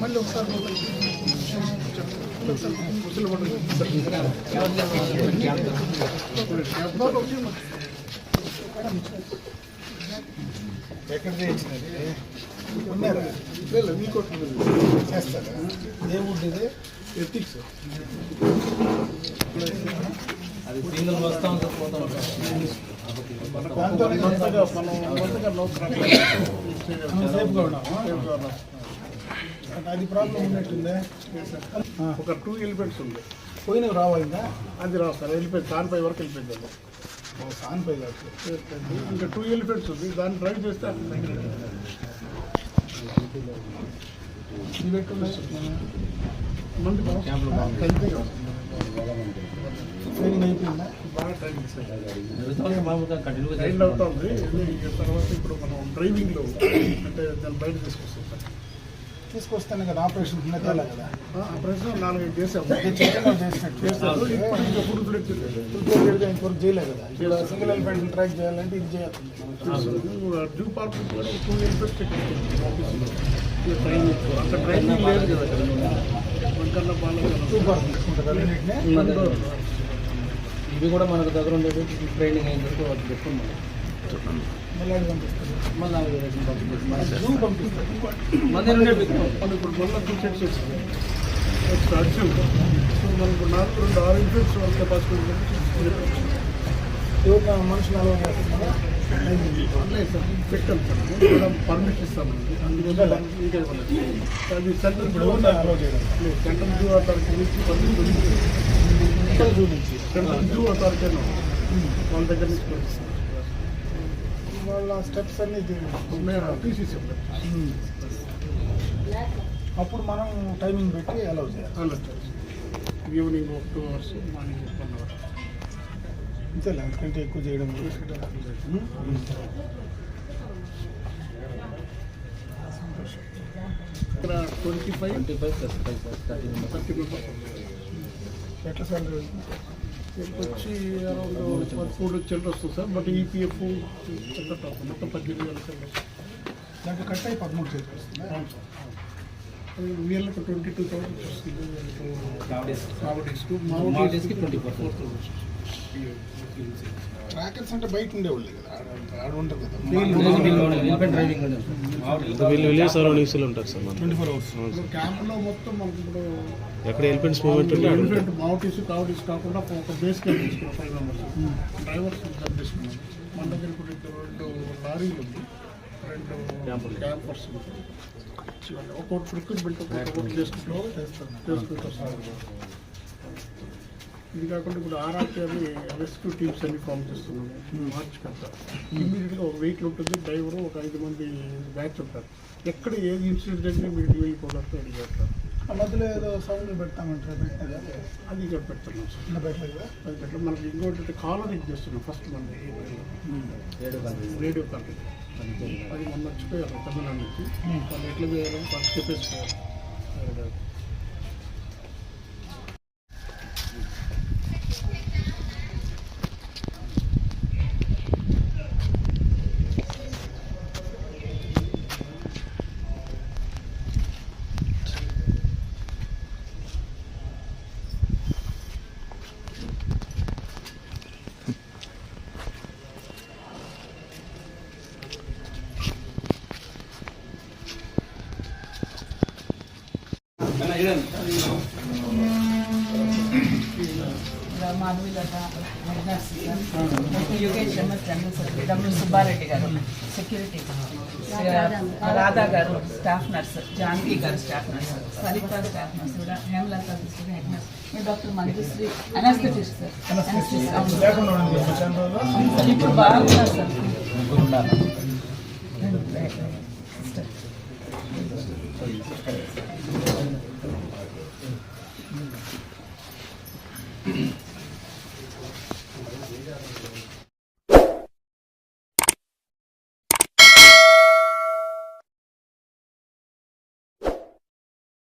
మళ్ళీ ఒకసారి ఎక్కడ చేయించినది ఉన్నారా మీకు చేస్తారా ఏ వుడ్ ఇది ఎథిక్స్ అది సింగిల్ వస్తా ఉంటుంది పోతా దాంతో సేఫ్గా ఉన్నాము అది ప్రాబ్లం ఉన్నట్టుందే ఒక 2 ఎలిమెంట్స్ ఉంది పోయినవి రావాలిందా అది రావు సార్ వెళ్ళిపోయింది కాన్పై వరకు వెళ్ళిపోయింది సాన్పై కాదు ఇంకా 2 ఎలిమెంట్స్ ఉంది దాన్ని డ్రైవ్ చేస్తే ఇది పెట్టున్నాయి మంది ట్రైనింగ్ అయిపోయిందా బాగా ట్రైనింగ్ మామూలుగా కంటిన్యూగా ట్రైన్ అవుతుంది తర్వాత ఇప్పుడు మనం డ్రైవింగ్లో అంటే దాన్ని బయట తీసుకొస్తాం సార్ తీసుకొస్తాను కదా ఆపరేషన్ తేలా కదా ఆపరేషన్ 4-5 చేసాము చేస్తారు ఇప్పటికి ఇంకా ఫుడ్ ఫ్లెక్చర్ ఇంకొకటి చేయలేదు కదా ఇప్పుడు సింగిల్ ఎలిఫెంట్ ట్రాక్ చేయాలంటే ఇది చేయాలి డ్యూ పార్క్ కూడా 2 ఎలిమెంట్స్ ట్రైనింగ్ అంత ట్రైనింగ్ లేదు కదా మనకన్నా బాగా టూ పార్క్ తీసుకుంటారు అన్నింటినీ ఇవి కూడా మనకు దగ్గర ఉండేది ట్రైనింగ్ అయిన తర్వాత వాళ్ళు పెట్టుకున్నాం మళ్ళీ పంపిస్తారు మళ్ళీ జూ పంపిస్తారు మంది నుండే మనం ఇప్పుడు మళ్ళీ 2 సెట్స్ వచ్చింది అడిషన్ మనకు 6 ఎలిమెంట్స్ వాళ్ళ కెపాసిటీ మనుషులు అలవాటు చేస్తున్నారా ఆన్లైన్ సార్ పెట్టాం సార్ పర్మిషన్ ఇస్తామండి అందువల్ల అది సెంట్రల్ ఇప్పుడు అలవాటు చేయడం సెంట్రల్ జూ అథారిటీ నుంచి పర్మిషన్ చూపించి సెంట్రల్ జూ అథారిటీ వాళ్ళ దగ్గర నుంచి పంపిస్తాం వాళ్ళ స్టెప్స్ అన్ని టీసీసీ అప్పుడు మనం టైమింగ్ పెట్టి అలౌ చేయాలి ఈవినింగ్ 2 hours మార్నింగ్ 1 hour అంతేలే అంతకంటే ఎక్కువ చేయడం ఇక్కడ 25 25 + 5 30 మెంబర్స్ ఎట్లా సాలరీ వచ్చి అరౌండ్ 14 చిల్లర వస్తుంది సార్ బట్ ఈపీఎఫ్ చిల్లర మొత్తం 18,000 చిల్లర దాంట్లో కట్ అయ్యి 13 చేతికి వస్తుంది వీళ్ళకి 22,000 వస్తుంది మావోడిస్కి 24,000 ట్రాకర్స్ అంటే బయట ఉండేవాళ్ళు కదా ఆడ ఉంటుంది కదా డ్రైవింగ్ వీళ్ళు విలేజ్ సరౌండింగ్స్లో ఉంటారు సార్ 24 hours క్యాంప్లో మొత్తం మనకి ఇప్పుడు ఎక్కడ ఎలిఫెంట్స్ మూవ్మెంట్ ఉంటే ఎలిఫెంట్ మావోటీస్ కావటీస్ కాకుండా ఒక బేస్ క్యాంప్ తీసుకున్నాం 5 members డ్రైవర్స్ తీసుకున్నాం మన దగ్గర ఇప్పుడు 2 లారీలు ఉంది 2 క్యాంపర్స్ ఒక్కొక్క రిక్రూట్మెంట్ ఒక్కొక్కటి చేసుకుంటూ ఇది కాకుండా ఇప్పుడు ఆర్ఆర్టీ రెస్క్యూ టీమ్స్ అన్ని ఫామ్ చేస్తున్నాము మార్చ్ కంతా ఇమీడియట్గా ఒక వెహికల్ ఉంటుంది డ్రైవరు ఒక 5 మంది బ్యాచ్ ఉంటారు ఎక్కడ ఏది ఇన్సిడెంట్ జరిగినా మీరు వెళ్ళిపోతారు రెడీ చేస్తారు ఆ మధ్యలో ఏదో సౌండ్ పెడతామంటారు అది ఇక్కడ పెడుతున్నాం సార్ పెట్టలేదు అది పెట్టడం మనకి ఇంకోటి కాలర్ ఇది చేస్తున్నాం ఫస్ట్ మన రేడియో కాలర్ అది మొన్న వచ్చిపోయారు తమిళనాడు నుంచి వాళ్ళు ఎట్లా చేయాలో వాళ్ళు చెప్పేసిపోయారు Madhavi Latha head nurse sir, doctor Yogesh MS general secretary, doctor Subba Reddy గారు సెక్యూరిటీ, రాధా గారు స్టాఫ్ నర్స్, జానకి గారు staff nurse, Saritha staff nurse, Hemalatha head nurse, doctor Manjushree anaesthetist sir, anaesthetist లేకుండా ఉండింది కదా చాలా రోజులు. ఇప్పుడు బాగున్నారు సార్. ఉండాలి. సిస్టర్